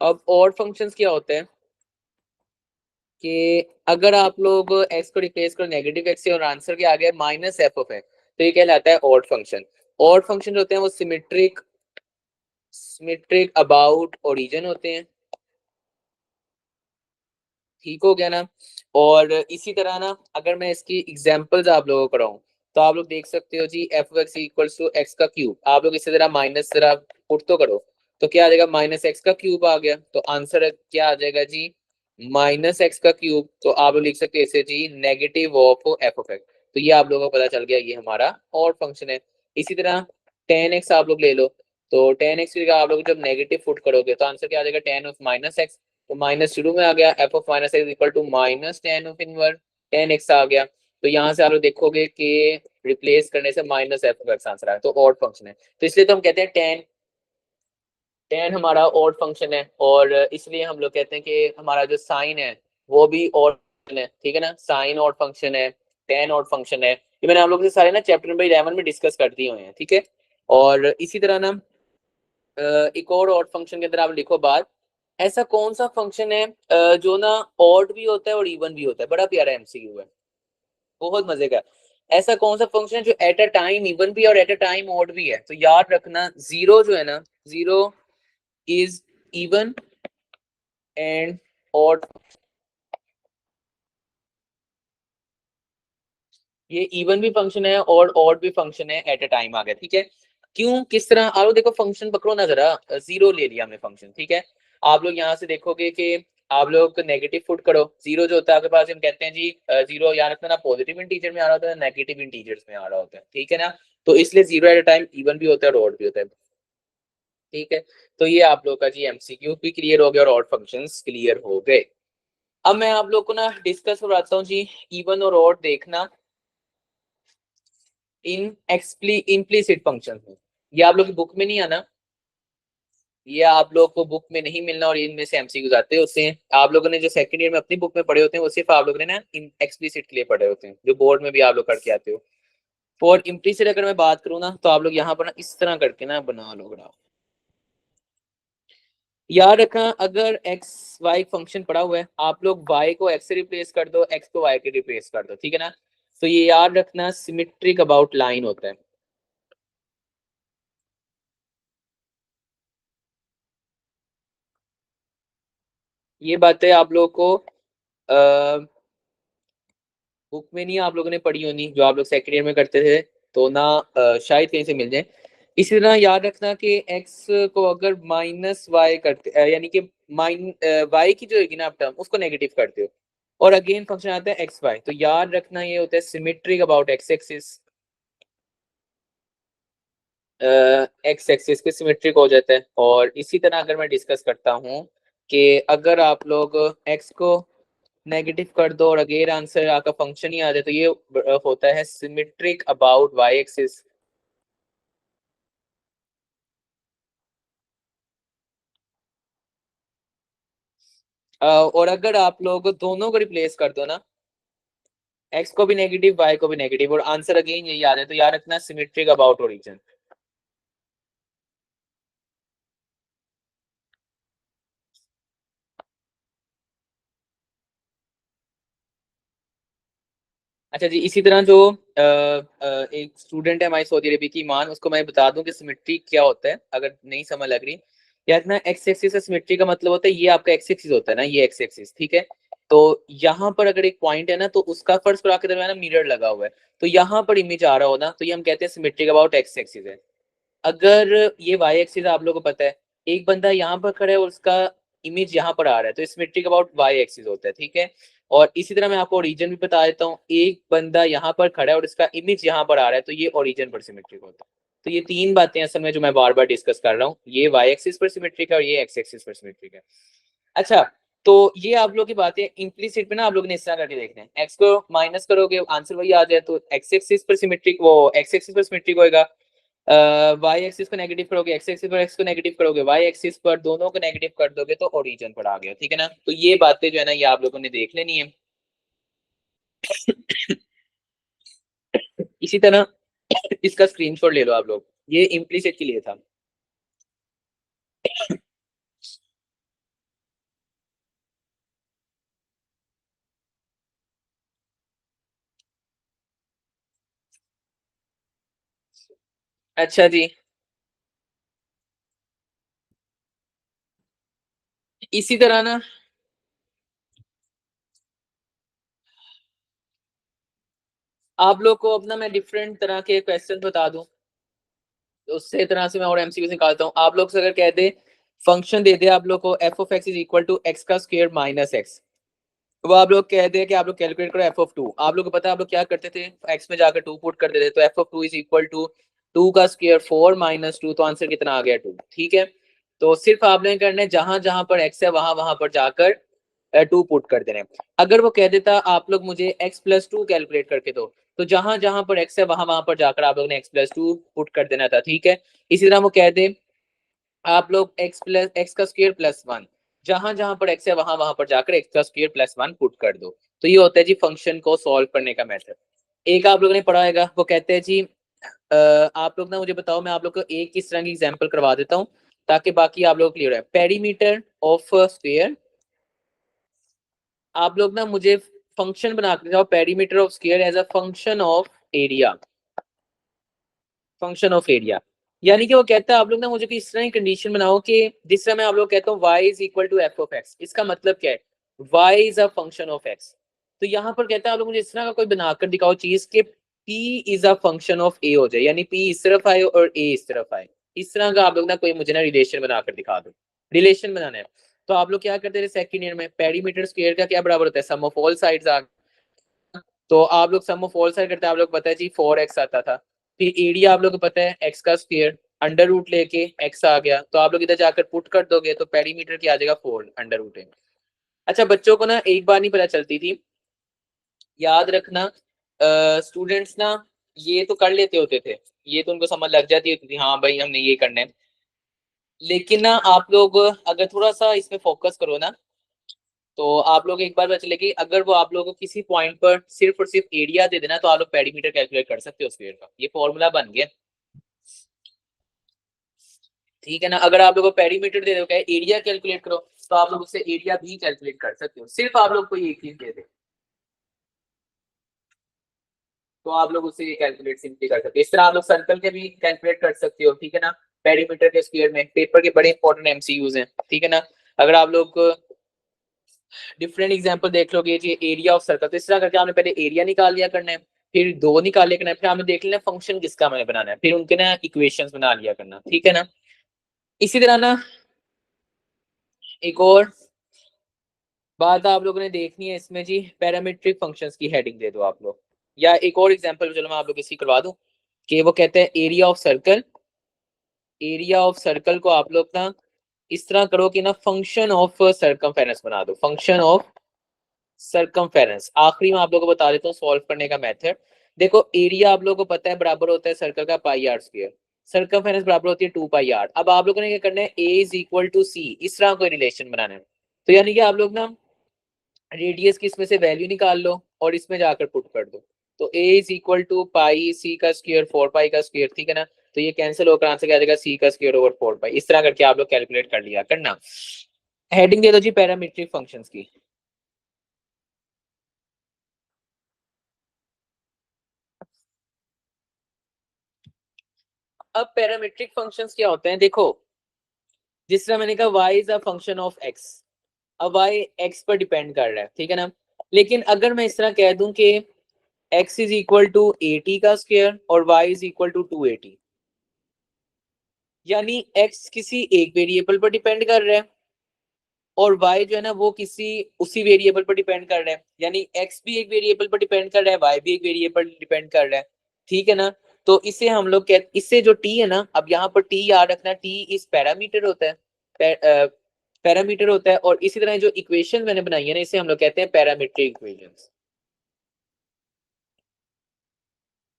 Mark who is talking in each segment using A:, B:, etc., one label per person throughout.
A: अब odd functions क्या होते हैं कि अगर आप लोग एक्स को रिप्लेस करो नेगेटिव एक्स से और आंसर के आगे माइनस एफ ऑफ एक्स, तो ये कहलाता है ऑड फंक्शन। ऑड फंक्शन जो होते हैं वो सिमेट्रिक अबाउट ओरिजिन होते हैं, ठीक हो गया ना। और इसी तरह ना अगर मैं इसकी एग्जांपल्स आप लोगों को कराऊं तो आप लोग देख सकते हो जी f x equals to x का क्यूब, आप लोग इसे जरा माइनस जरा पुट तो करो तो क्या आ जाएगा, माइनस एक्स का क्यूब आ गया, तो आंसर क्या आ जाएगा जी, माइनस एक्स का क्यूब। तो आप लोग लिख सकते हैं इसे जी negative of f of x. तो ये आप लोगों को पता चल गया ये हमारा और फंक्शन है। इसी तरह टेन एक्स आप लोग ले लो, तो टेन एक्स की जगह आप लोग जब नेगेटिव पुट करोगे तो आंसर क्या आ जाएगा, टेन ऑफ माइनस एक्स। तो माइनस शुरू में आ गया, f of minus x equal to minus tan of inverse tan x आ गया। तो यहाँ से आप लोग देखोगे कि रिप्लेस करने से minus F of x answer आया, तो ऑड फंक्शन है। तो इसलिए तो हम कहते हैं टेन टेन हमारा ऑड फंक्शन है, और इसलिए हम लोग कहते हैं कि हमारा जो साइन है वो भी ऑड है, ठीक है ना। साइन ऑड फंक्शन है, टेन ऑड फंक्शन है, ये मैंने आप लोगों से सारे ना चैप्टर नंबर 11 में डिस्कस कर दिए हुए हैं, ठीक है। और इसी तरह ना एक और ऑड फंक्शन के अंदर आप लिखो बात, ऐसा कौन सा फंक्शन है जो ना ऑड भी होता है और इवन भी होता है, बड़ा प्यारा एमसीक्यू है, बहुत मजे का। ऐसा कौन सा फंक्शन है जो एट अ टाइम इवन भी और एट अ टाइम ऑड भी है, तो याद रखना जीरो जो है ना, zero is even and odd. ये इवन भी फंक्शन है और ऑड भी फंक्शन है एट अ टाइम आ गया, ठीक है। क्यों, किस तरह, आप लोग देखो फंक्शन पकड़ो ना जरा, जीरो ले लिया हमने फंक्शन, ठीक है। आप लोग यहाँ से देखोगे कि आप लोग नेगेटिव पुट करो, जीरो जो होता है आपके पास, हम कहते हैं जी जीरो याद रखना ना पॉजिटिव इंटीजर में आ रहा होता है, नेगेटिव इंटीजर्स में आ रहा होता है, ठीक है ना। तो इसलिए zero at a time even भी होता है और ऑड भी होता है, ठीक है। तो ये आप लोग का जी एमसीक्यू भी क्लियर हो गया और ऑड फंक्शंस क्लियर हो गए। अब मैं आप लोग को ना डिस्कस करवाता हूँ जी इवन और ऑड देखना इन इम्प्लीसिट फंक्शन में। ये आप लोग की बुक में नहीं आना, ये आप लोग को बुक में नहीं मिलना, और इनमें से एमसीक्यूज आते हैं उससे आप लोगों ने जो सेकंड ईयर में अपनी बुक में पढ़े होते हैं वो सिर्फ आप लोगों ने ना इन एक्सप्लिसिट के लिए पढ़े होते हैं, जो बोर्ड में भी आप लोग करके आते हो। फॉर इम्प्लीसिट अगर मैं बात करूँ ना तो आप लोग यहाँ पर ना इस तरह करके ना बना लो ग्राफ। याद रखना अगर एक्स वाई फंक्शन पड़ा हुआ है, आप लोग वाई को एक्स से रिप्लेस कर दो, एक्स को वाई के रिप्लेस कर दो, ठीक है ना। तो ये याद रखना सिमेट्रिक अबाउट लाइन होता है। ये बातें आप लोग को बुक में नहीं आप लोगों ने पढ़ी होनी, जो आप लोग सेकेंड ईयर में करते थे, तो ना शायद कहीं से मिल जाए। इसी तरह याद रखना कि एक्स को अगर माइनस वाई करते यानी कि माइन वाई की जो होगी ना आप टर्म उसको नेगेटिव करते हो, और अगेन फंक्शन आता है एक्स वाई, तो याद रखना ये होता है symmetric about x axis, x axis के सिमेट्रिक हो जाता है। और इसी तरह अगर मैं डिस्कस करता हूँ कि अगर आप लोग एक्स को नेगेटिव कर दो और अगेन आंसर आपका फंक्शन ही आ जाए, तो ये होता है सिमेट्रिक अबाउट वाई एक्सिस। और अगर आप लोग दोनों को रिप्लेस कर दो ना, एक्स को भी नेगेटिव वाई को भी नेगेटिव, और आंसर अगेन यही आ जाए, तो याद रखना सिमेट्रिक अबाउट ओरिजिन। अच्छा जी, इसी तरह जो एक स्टूडेंट है हमारी सऊदी अरबिया की ईमान, उसको मैं बता दूं कि सिमेट्री क्या होता है अगर नहीं समझ लग रही। यार ना एक्स एक्सिस से सिमेट्री का मतलब होता है ये आपका एक्स एक्सिस होता है ना, ये एक्स एक्सिस, ठीक है। तो यहाँ पर अगर एक पॉइंट है ना तो उसका फर्स्ट करा के दरमियान मिरर लगा हुआ है, तो यहाँ पर इमेज आ रहा हो ना तो ये हम कहते हैं सिमेट्रिक अबाउट एक्स एक्सिस है। अगर ये वाई एक्सिस आप लोगों को पता है, एक बंदा यहाँ पर खड़ा है और उसका इमेज यहाँ पर आ रहा है, तो सिमेट्रिक अबाउट वाई एक्सिस होता है, ठीक है। और इसी तरह मैं आपको ओरिजिन भी बता देता हूँ, एक बंदा यहाँ पर खड़ा है और इसका इमेज यहाँ पर आ रहा है, तो ये ओरिजिन पर सिमेट्रिक होता है। तो ये तीन बातें असल में जो मैं बार बार डिस्कस कर रहा हूँ, ये वाई एक्सिस पर सिमेट्रिक है और ये एक्स एक्सिस पर सिमेट्रिक है। अच्छा, तो ये आप लोग की बात है इम्प्लीसिट पे ना आप लोगों ने इस तरह करके देखना है, एक्स को माइनस करोगे आंसर वही आ जाए, तो एक्स एक्सिस पर सिमेट्रिक, वो एक्स एक्सिस पर सिमेट्रिक होएगा। वाई एक्सिस को नेगेटिव करोगे, एक्स एक्सिस पर एक्स को नेगेटिव करोगे, वाई एक्सिस पर दोनों को नेगेटिव कर दोगे तो ओरिजिन पर आ गया, ठीक है ना। तो ये बातें जो है ना ये आप लोगों ने देख लेनी है। इसी तरह इसका स्क्रीनशॉट ले लो आप लोग, ये इम्प्लीसिट के लिए था। अच्छा जी, इसी तरह ना आप लोग को अपना मैं डिफरेंट तरह के क्वेश्चन बता दूं, तो उससे तरह से मैं और एमसीक्यू निकालता हूँ। आप लोग से अगर कह दे फंक्शन दे दे आप लोग को f of x is equal to x का स्क्वायर माइनस एक्स, वो आप लोग कह दे कि आप लोग कैलकुलेट करो एफ ऑफ टू। आप लोग को पता है आप लोग क्या करते थे, एक्स में जाकर टू पुट कर देते, तो f of two is equal to two का स्क्वायर फोर माइनस टू, तो आंसर कितना आ गया टू। ठीक है, तो सिर्फ आपने करना है जहां जहां पर एक्स है वहां वहां पर जाकर टू पुट कर देने। अगर वो कह देता आप लोग मुझे एक्स प्लस टू कैलकुलेट करके दो, तो जहां जहां पर एक्स है वहां वहां पर जाकर आप लोग ने एक्स प्लस टू पुट कर देना था। ठीक है, इसी तरह वो कह दे आप लोग एक्स प्लस एक्स का स्क्वायर प्लस वन, जहां जहां पर एक्स है वहां वहां पर जाकर एक्स का स्क्वायर प्लस वन पुट कर दो। तो ये होता है जी फंक्शन को सॉल्व करने का मेथड। एक आप लोगों ने पढ़ा होगा, वो कहते हैं जी आप लोग ना मुझे बताओ, मैं आप लोग को एक किस तरह की एग्जांपल करवा देता हूँ ताकि बाकी आप लोग क्लियर है। पेरीमीटर ऑफ स्क्वायर, आप लोग ना मुझे फंक्शन बना के जाओ perimeter of square as a function of area, function of area. यानी कि वो कहता है आप लोग ना मुझे इस तरह की कंडीशन बनाओ कि जिस तरह मैं आप लोग कहता हूँ y is equal to f of x, इसका मतलब क्या है, y is a function of x। तो यहाँ पर कहता है आप लोग मुझे इस तरह का कोई बनाकर दिखाओ चीज के p is a function of a हो जाए, यानी p इस तरफ आए और a इस तरफ आए। इस तरह का आप लोग ना कोई मुझे ना रिलेशन बनाकर दिखा दो, रिलेशन बनाना है। तो आप लोग क्या करते थे सेकंड ईयर में, पेरीमीटर स्क्वायर का क्या बराबर होता है, सम ऑफ ऑल साइड्स आ, तो आप लोग सम ऑफ ऑल साइड करते हैं, आप लोग पता है जी फोर एक्स आता था। फिर एरिया आप लोग को पता है एक्स का स्क्वायर, अंडर रूट लेके एक्स आ गया, तो आप लोग इधर जाकर पुट कर दोगे तो पेरीमीटर की आ जाएगा फोर अंडर रूट है। अच्छा बच्चों को ना एक बार नहीं पता चलती थी, याद रखना, स्टूडेंट्स ना ये तो कर लेते होते थे, ये तो उनको समझ लग जाती होती थी हाँ भाई हमने ये करना है। लेकिन ना आप लोग अगर थोड़ा सा इसमें फोकस करो ना, तो आप लोग एक बार पता चले कि अगर वो आप लोगों को किसी पॉइंट पर सिर्फ और सिर्फ एरिया दे देना, तो आप लोग पेरीमीटर कैलकुलेट कर सकते हो स्क्वायर का, ये फॉर्मूला बन गया। ठीक है ना, अगर आप लोगों को पेरीमीटर दे दो क्या एरिया कैलकुलेट करो, तो आप लोग उससे एरिया भी कैलकुलेट कर सकते हो, सिर्फ आप लोग को ये एक चीज दे दे तो आप लोग उससे ये कैलकुलेट सिंपली कर सकते हो। इस तरह आप लोग सर्कल के भी कैलकुलेट कर सकते हो। ठीक है ना, पेरीमीटर के स्क्वायर में पेपर के बड़े इंपॉर्टेंट एमसीयूज हैं। ठीक है ना, अगर आप लोग डिफरेंट एग्जांपल देख लोगे जी एरिया ऑफ सर्कल, तो इस तरह करके आपने पहले एरिया निकाल लिया करना है, फिर दो निकाल लिया करना है, फिर आपने देख लेना फंक्शन किसका हमें बनाना है, फिर उनके ना इक्वेशंस बना लिया करना। ठीक है ना, इसी तरह ना एक और बात आप लोगों ने देखनी है इसमें जी, पैरामीट्रिक फंक्शंस की हेडिंग दे दो आप लोग, या एक और एग्जांपल चलो मैं आप लोग इसकी करवा दूं कि वो कहते हैं area of circle, area of circle को आप लोग ना इस तरह करो कि ना फंक्शन ऑफ सर्कमफेरेंस बना दो, फंक्शन ऑफ सर्कमफेरेंस। आखिरी में आप लोगों को बता देता हूँ सॉल्व करने का मेथड। देखो एरिया आप लोगों को पता है बराबर होता है सर्कल का पाई आर स्क्वायर, सर्कमफेरेंस बराबर होती है टू पाई आर। अब आप लोगों ने क्या करना है, ए इज इक्वल टू सी, इस तरह कोई रिलेशन बनाना है। तो यानी कि आप लोग ना रेडियस की इसमें से वैल्यू निकाल लो और इसमें जाकर पुट कर दो, तो ए इज इक्वल टू पाई सी का स्क्वायर फोर पाई का स्क्वायर। ठीक है ना, तो ये कैंसिल होकर आंसर क्या आ जाएगा, सी का स्क्वायर ओवर फोर पाई। इस तरह करके आप लोग कैलकुलेट कर लिया करना। हेडिंग दे दो जी पैरामीट्रिक फंक्शंस की। अब पैरामीट्रिक फंक्शंस क्या होते हैं, देखो जिस तरह मैंने कहा y is a function of x, अब y x पर डिपेंड कर रहा है। ठीक है ना, लेकिन अगर मैं इस तरह कह दूं कि x इज इक्वल टू 80 का स्क्वायर और y इज इक्वल टू 280, यानी x किसी एक वेरिएबल पर डिपेंड कर रहा है और y जो है ना वो किसी उसी वेरिएबल पर डिपेंड कर रहा है, यानी x भी एक वेरिएबल पर डिपेंड कर रहा है, y भी एक वेरिएबल पर डिपेंड कर रहा है। ठीक है ना, तो इसे हम लोग कह, इससे जो t है ना, अब यहाँ पर t याद रखना, t इस पैरामीटर होता है, पैरामीटर होता है। और इसी तरह जो इक्वेशन मैंने बनाई है ना, इसे हम लोग कहते हैं पैरामीट्रिक इक्वेशंस,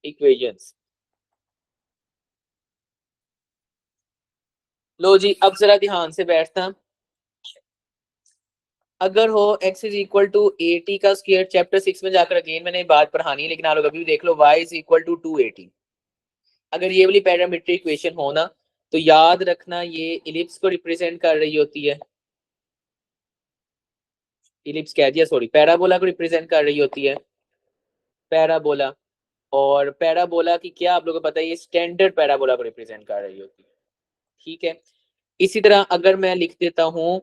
A: इक्वेशंस। लो जी अब जरा ध्यान से बैठना, अगर हो x इज इक्वल टू 80 का स्क्वायर, चैप्टर 6 में जाकर अगेन मैंने बात पढ़ानी है, लेकिन आप लोग अभी भी देख लो y इज इक्वल टू 280। अगर ये वाली पैरामीट्रिक इक्वेशन हो ना, तो याद रखना ये इलिप्स को रिप्रेजेंट कर रही होती है, इलिप्स कह दिया सॉरी, पैराबोला को रिप्रेजेंट कर रही होती है, पैराबोला। और पैराबोला की क्या आप लोगों को पता है, ये स्टैंडर्ड पैराबोला को रिप्रेजेंट कर रही होती है। ठीक है, इसी तरह अगर मैं लिख देता हूँ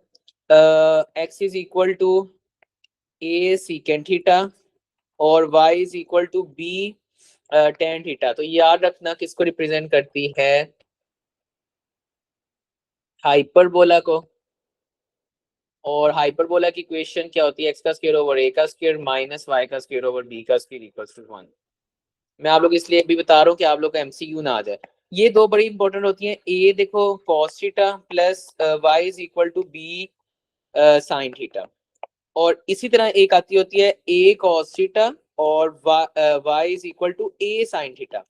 A: x is equal to a secant theta और y is equal to b tan theta, तो याद रखना किसको रिप्रेजेंट करती है, हाइपरबोला को। और हाइपरबोला की इक्वेशन क्या होती है, एक्स का स्क्वायर ओवर ए का स्क्वायर माइनस वाई का स्क्वायर ओवर बी का स्क्वायर इक्वल्स टू 1। मैं आप लोग इसलिए भी बता रहा हूँ कि आप लोग का एमसीक्यू ना आ जाए। ये दो बड़ी इंपॉर्टेंट होती हैं, ए देखो cos theta plus y is equal to b sine theta, और इसी तरह एक आती होती है ए cos थीटा और y is equal to a sine theta.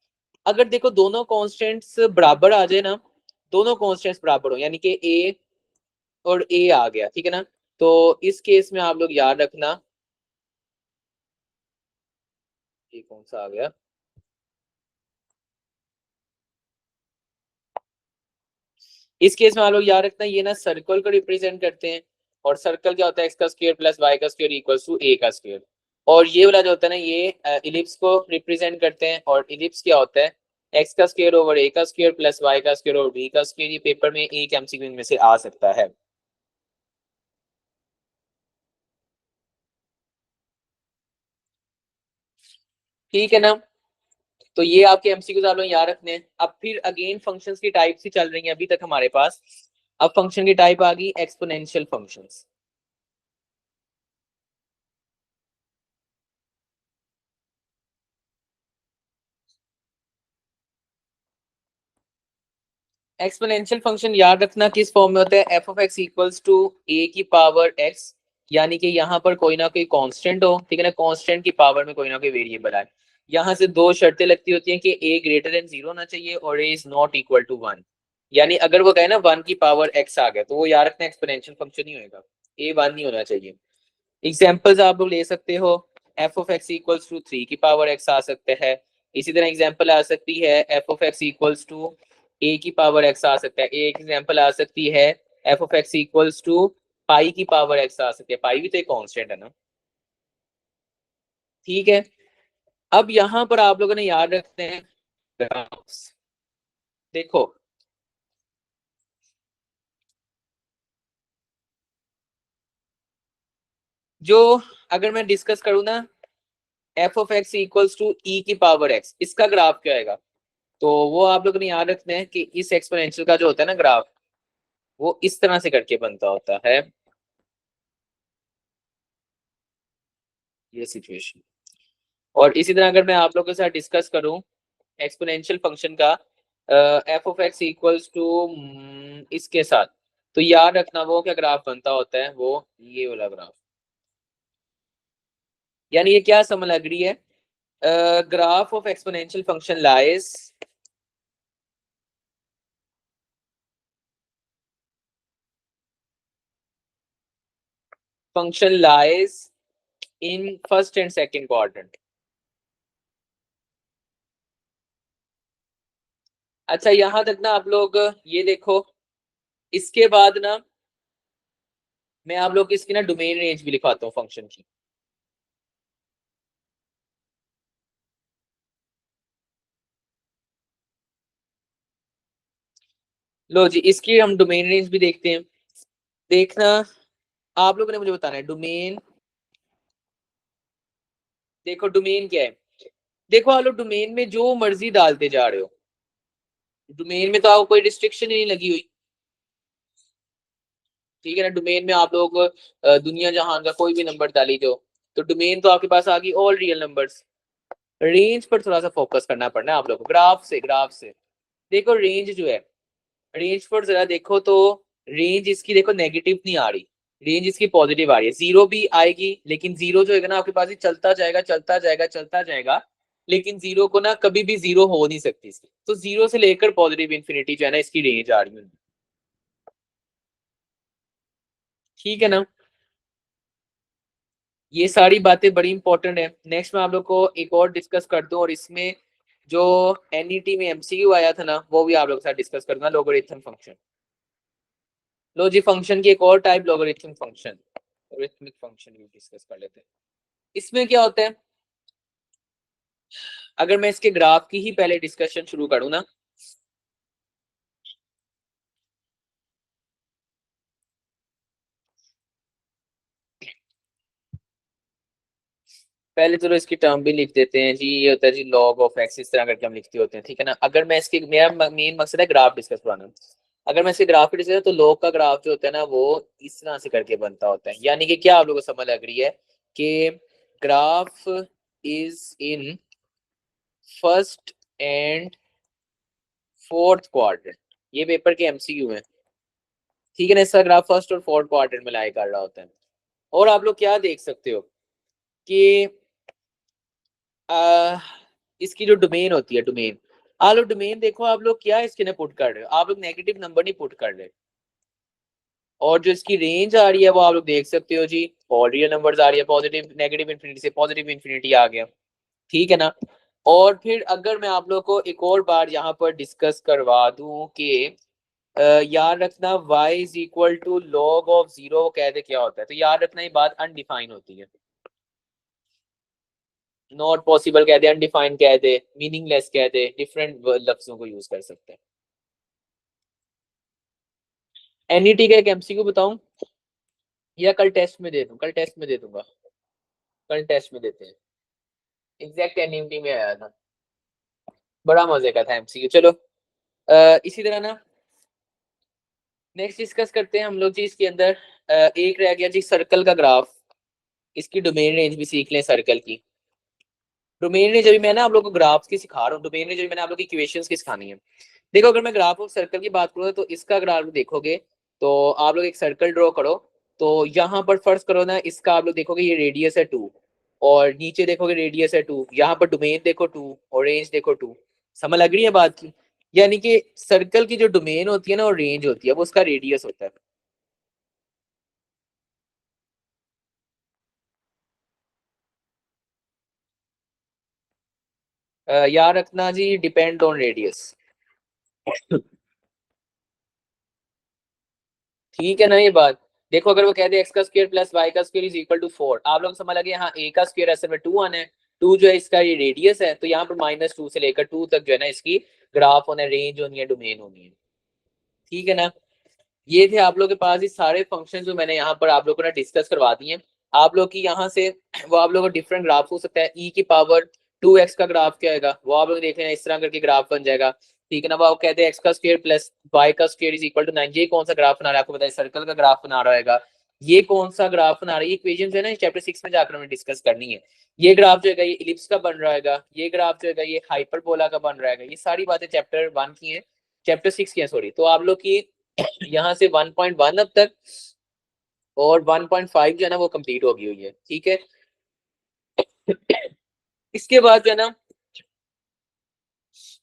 A: अगर देखो दोनों कॉन्स्टेंट्स बराबर आ जाए ना, दोनों कॉन्स्टेंट्स बराबर हो, यानी कि ए और ए आ गया, ठीक है ना, तो इस केस में आप लोग याद रखना, ये कौन सा आ गया, इस केस में आप लोग याद रखना ये ना सर्कल को रिप्रेजेंट करते हैं, और सर्कल क्या होता है, एक्स का स्क्वायर प्लस वाई का स्क्वायर इक्वल्स टू ए का स्क्वायर। और ये वाला जो होता है ना, ये इलिप्स को रिप्रेजेंट करते हैं, और इलिप्स क्या होता है, एक्स का स्क्वायर ओवर ए का स्क्वायर प्लस वाई का स्क्वायर ओवर बी का स्क्वायर। ये पेपर में एक एमसीक्यू में से आ सकता है। ठीक है ना, तो ये आपके एमसीक्यूज आप लोग याद रखने हैं। अब फिर अगेन फंक्शंस की टाइप्स ही चल रही हैं अभी तक हमारे पास। अब फंक्शन की टाइप आ गई एक्सपोनेंशियल फंक्शंस। एक्सपोनेंशियल फंक्शन याद रखना किस फॉर्म में होता है, f of x equals to a की पावर एक्स, यानी कि यहाँ पर कोई ना कोई कांस्टेंट हो, ठीक है ना, कांस्टेंट की पावर में कोई ना कोई वेरिएबल आए। यहाँ से दो शर्तें लगती होती हैं कि ए ग्रेटर देन जीरो होना चाहिए और a is not equal to one. यानी अगर वो कहे ना वन की पावर एक्स आ गया, तो वो याद रखना एक्सपोनेंशियल फंक्शन ही होगा, ए वन नहीं होना चाहिए। एग्जाम्पल्स आप लोग ले सकते हो, f of x equals to three की पावर एक्स आ सकते हैं। इसी तरह एग्जाम्पल आ सकती है f of x equals to a की पावर एक्स आ सकता है। एक एग्जाम्पल आ सकती है f of x equals to pi की पावर एक्स आ सकती है, पाई भी तो एक कांस्टेंट है ना। ठीक है, अब यहाँ पर आप लोगों ने याद रखते हैं ग्राफ्स। देखो जो, अगर मैं डिस्कस करूँ ना, f of x equals to e की पावर एक्स, इसका ग्राफ क्या आएगा, तो वो आप लोगों ने याद रखना है कि इस एक्सपोनेंशियल का जो होता है ना ग्राफ, वो इस तरह से करके बनता होता है, ये सिचुएशन। और इसी तरह अगर मैं आप लोगों के साथ डिस्कस करूं एक्सपोनेंशियल फंक्शन का f of x equals to इसके साथ, तो याद रखना वो क्या ग्राफ बनता होता है, वो ये वाला ग्राफ। यानी ये क्या समझ लग रही है, graph of exponential function lies in first and second quadrant. अच्छा यहां तक ना आप लोग ये देखो, इसके बाद ना मैं आप लोग इसकी ना डोमेन रेंज भी लिखवाता हूँ फंक्शन की। लो जी, इसकी हम डोमेन रेंज भी देखते हैं। देखना, आप लोगों ने मुझे बताना है डोमेन। देखो डोमेन क्या है, देखो आप लोग डोमेन में जो मर्जी डालते जा रहे हो, डोमेन में तो आपको कोई रिस्ट्रिक्शन ही नहीं लगी हुई। ठीक है ना, डोमेन में आप लोग दुनिया जहान का कोई भी नंबर डाली जो, तो डोमेन तो आपके पास आ गई ऑल रियल नंबर्स। रेंज पर थोड़ा सा फोकस करना पड़ना है आप लोग को, ग्राफ से देखो रेंज जो है, रेंज पर जरा देखो तो रेंज इसकी देखो नेगेटिव नहीं आ रही, रेंज इसकी पॉजिटिव आ रही है। जीरो भी आएगी लेकिन जीरो जो है ना आपके पास ही चलता जाएगा चलता जाएगा चलता जाएगा, लेकिन जीरो को ना कभी भी जीरो हो नहीं सकती इसकी, तो जीरो से लेकर पॉजिटिव इंफिनिटी जो है ना इसकी रेंज आ रही है। ठीक है ना, ये सारी बातें बड़ी इंपॉर्टेंट है। नेक्स्ट मैं आप लोग को एक और डिस्कस कर दूं, और इसमें जो एनईटी में एमसीक्यू आया था ना, वो भी आप लोग के साथ डिस्कस करूंगा, लोगरिथम फंक्शन। लो जी, फंक्शन की एक और type logarithm function, logarithmic function भी डिस्कस कर लेते हैं। इसमें क्या होता है, अगर मैं इसके ग्राफ की ही पहले डिस्कशन शुरू करूं ना, पहले चलो इसकी टर्म भी लिख देते हैं जी। ये होता है जी लॉग ऑफ एक्स, इस तरह करके हम लिखते होते हैं, ठीक है ना। अगर मैं इसकी, मेरा मेन मकसद है ग्राफ डिस्कस कराना। अगर मैं इसके ग्राफ डिस्कस, तो लॉग का ग्राफ जो होता है ना वो इस तरह से करके बनता होता है। यानी कि क्या आप लोगों को समझ लग रही है कि graph is in first and fourth quadrant, ये पेपर के एमसीक्यू है, ठीक है ना। इसका ग्राफ फर्स्ट और फोर्थ क्वाड्रेंट में लाई कर रहा होता है। और आप लोग क्या देख सकते हो कि आ, इसकी जो डोमेन होती है, डोमेन, आप लोग डोमेन देखो, आप लोग क्या इसके ने पुट कर रहे हो, आप लोग नेगेटिव नंबर नहीं पुट कर रहे। और जो इसकी रेंज आ रही है वो आप लोग देख सकते हो जी, ऑल रियल नंबर्स आ रही है, पॉजिटिव नेगेटिव इन्फिनिटी से पॉजिटिव इन्फिनिटी आ गया, ठीक है ना। और फिर अगर मैं आप लोग को एक और बार यहाँ पर डिस्कस करवा दूं कि याद रखना y is equal to log of zero कह दे क्या होता है, तो याद रखना ये बात अनडिफाइन होती है। नॉट पॉसिबल कह दे, अनडिफाइंड कह दे, मीनिंगलेस कह दे, डिफरेंट लफ्जों को यूज कर सकते हैं। एनईटी का एक एमसीक्यू बताऊं या कल टेस्ट में दे दूं? कल टेस्ट में दे दूंगा, कल टेस्ट में देते हैं। एग्जैक्ट एनईटी में आया था, बड़ा मजे का था एमसीक्यू। चलो इसी तरह ना नेक्स्ट डिस्कस करते हैं हम लोग जी। इसके अंदर एक रह गया जी सर्कल का ग्राफ, इसकी डोमेन रेंज भी सीख लें सर्कल की। डोमेन रेंज अभी मैं ना आप लोगों को ग्राफ की सिखा रहा हूँ, डोमेन रेंज मैंने आप लोगों की इक्वेशंस की सिखानी है। देखो अगर मैं ग्राफ ऑफ सर्कल की बात करूँ तो इसका ग्राफ देखोगे तो आप लोग एक सर्कल ड्रॉ करो, तो यहाँ पर फर्स्ट करो ना, इसका आप लोग देखोगे ये रेडियस है 2, और नीचे देखोगे रेडियस है 2, यहाँ पर डोमेन देखो 2 और रेंज देखो 2। समझ लग रही है बात की? यानी कि सर्कल की जो डोमेन होती है ना और रेंज होती है वो उसका रेडियस होता है। याद रखना जी, डिपेंड ऑन रेडियस, ठीक है ना ये बात। देखो अगर वो कहते हैं एक्स का स्क्वायर प्लस वाई का स्क्वायर इज इक्वल टू 4, आप लोग समझ लगे हाँ ए का स्क्वायर असल में 2 आना है, 2 जो है इसका ये रेडियस है, तो यहाँ पर -2 से लेकर 2 तक जो है ना इसकी ग्राफ होना है, रेंज होनी है, डोमेन होनी है, ठीक है ना। ये थे आप लोग के पास ये सारे फंक्शन जो मैंने यहाँ पर आप लोगों को ना डिस्कस करवा दिए। आप लोग की यहाँ से वो आप लोगों को डिफरेंट ग्राफ हो सकता है, ई की पावर 2x का ग्राफ क्या आएगा वो आप लोग देख लेना, इस तरह करके ग्राफ बन जाएगा, ठीक है ना। वो आप कहते हैं एक्स का स्क्वायर प्लस वाई का स्क्वायर इज इक्वल टू 9, ये कौन सा ग्राफ बना रहा है आपको बताइए, सर्कल का ग्राफ बना रहा है। ये कौन सा ग्राफ बना रहा है, ये इक्वेशन जो है ना चैप्टर 6 में जाकर हमें डिस्कस करनी है। ये ग्राफ जो है ये इलिप्स का बन रहा है, ये ग्राफ जो है ये हाइपरबोला का बन रहा है, ये सारी बातें चैप्टर 1 की है, चैप्टर 6 की है सॉरी। तो आप लोग की यहाँ से 1.1 अब तक और 1.5 जो है ना वो कंप्लीट होगी हुई है, ठीक है। इसके बाद जो है ना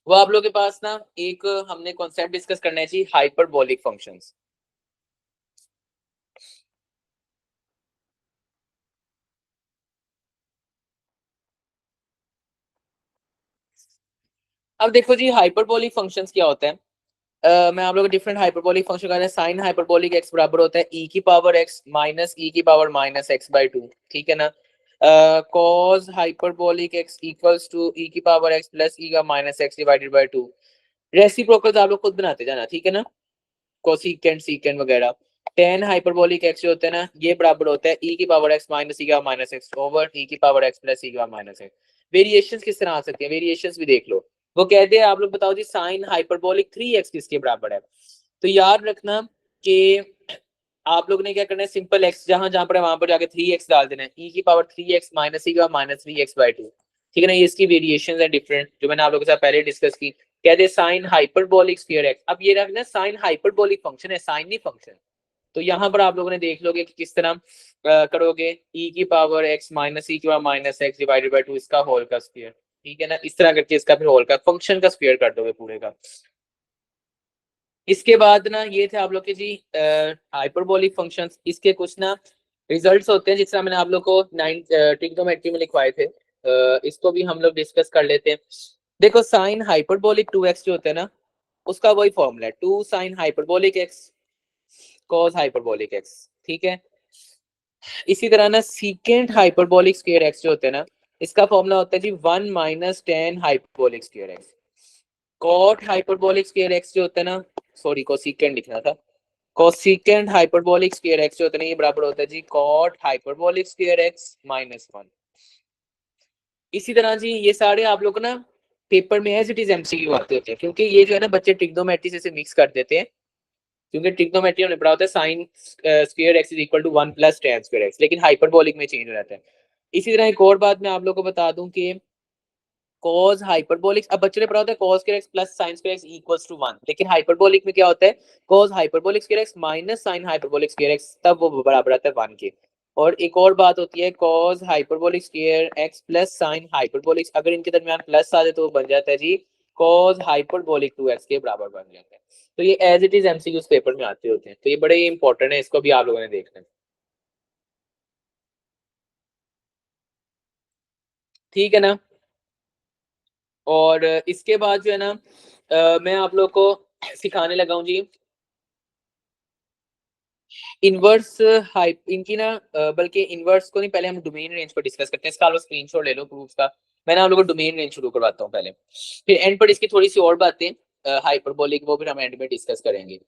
A: वो आप लोग के पास ना एक हमने कॉन्सेप्ट डिस्कस करना है जी, हाइपरबोलिक फंक्शंस। अब देखो जी हाइपरबोलिक फंक्शंस क्या होता है। मैं आप लोग को डिफरेंट हाइपरबोलिक फंक्शन का साइन हाइपरबोलिक एक्स बराबर होता है ई की पावर एक्स माइनस ई की पावर माइनस एक्स बाई 2, ठीक है ना। Cos hyperbolic x equals to e की पावर एक्स प्लस ई का minus x divided by 2। Reciprocals आप लोग खुद बनाते जाना, ठीक है ना, कोसिकेंट सीकेंट वगैरह। टेन हाइपरबोलिक एक्स जो होता है ना ये बराबर होता है ई की पावर एक्स माइनस ई का माइनस एक्स ओवर ई की पावर एक्स प्लस ई का माइनस एक्स। वेरिएशंस किस तरह आ सकती है, वेरिएशंस भी देख लो। वो कहते हैं आप लोग बताओ जी साइन हाइपरबोलिक 3x किसके बराबर है। तो याद रखना कि आप लोग ने क्या करना है, सिंपल x जहां जहां पर है वहां पर जाके 3x डाल देना है, e की पावर 3x माइनस ई का माइनस 3x/2, ठीक है ना। ये इसकी वेरिएशंस है डिफरेंट जो मैंने आप लोगों के साथ पहले डिस्कस की। कहते हैं साइन हाइपरबोलिक स्फीयर एक्स, अब ये रखना साइन हाइपरबोलिक फंक्शन है, साइन नहीं फंक्शन। तो यहाँ पर आप लोगों ने देख लोगे कि किस तरह करोगे, ई की पावर एक्स माइनस ई की power minus x divided by 2 इसका होल का स्क्वायर, ठीक है ना। इस तरह करके इसका फिर होल का फंक्शन का स्क्वायर कर दोगे पूरे का। इसके बाद ना ये थे आप लोग के जी हाइपरबोलिक फंक्शंस, इसके कुछ ना रिजल्ट्स होते हैं जिस तरह मैंने आप लोग को 9 ट्रिग्नोमेट्री में लिखवाए थे, इसको भी हम लोग डिस्कस कर लेते हैं। देखो साइन हाइपरबोलिक 2x जो होता है ना उसका वही फॉर्मूला है 2 sine hyperbolic x cos hyperbolic x, ठीक है। इसी तरह ना सीकेंट हाइपरबोलिक स्क्वायर x जो होते हैं ना इसका फॉर्मूला होता है जी 1 minus ten hyperbolic square x. Cot hyperbolic square x जो होता है ना, सॉरी कोसिकेंड लिखना था, कोसिकेंड हाइपरबोलिक स्क्वायर एक्स जो होता है ना, ये बराबर होता है जी cot hyperbolic square x minus 1। इसी तरह जी ये सारे आप लोग ना पेपर में एज इट इज एमसीक्यू आते होते हैं, क्योंकि ये जो है ना बच्चे ट्रिग्नोमेट्री से मिक्स कर देते हैं, क्योंकि ट्रिग्नोमेट्री हमने पढ़ा होता है sine square x is equal to 1 plus tan square x, लेकिन हाइपरबोलिक में चेंज हो जाता है। इसी तरह एक और बात मैं आप लोगों को बता दूं कि cos हाइपरबोलिक, अब बच्चे ने पढ़ा होता है cos square x plus sin square x equals to 1, लेकिन हाइपरबोलिक में क्या होता है cos hyperbolic square x minus sin hyperbolic square x, तब वो बराबर आता है 1 के। और एक और बात होती है cos hyperbolic square x plus sin hyperbolic, अगर इनके दरमियान प्लस आ जाए तो बन जाता है जी cos हाइपरबोलिक 2x के बराबर बन जाता है। तो ये as it is MCQs paper में आते होते हैं, तो ये बड़े इंपॉर्टेंट है, इसको भी आप लोगों ने देखना है, ठीक है ना। और इसके बाद जो है ना मैं आप लोग को सिखाने लगा हूँ जी इनवर्स हाइप, इनकी ना बल्कि इनवर्स को नहीं, पहले हम डोमेन रेंज पर डिस्कस करते हैं। इसका आप लोग स्क्रीनशॉट ले लो प्रूफ का, मैंने आप लोगों को डोमेन रेंज शुरू करवाता हूँ पहले, फिर एंड पर इसकी थोड़ी सी और बातें हाइपरबोलिक वो फिर हम एंड में डिस्कस करेंगे।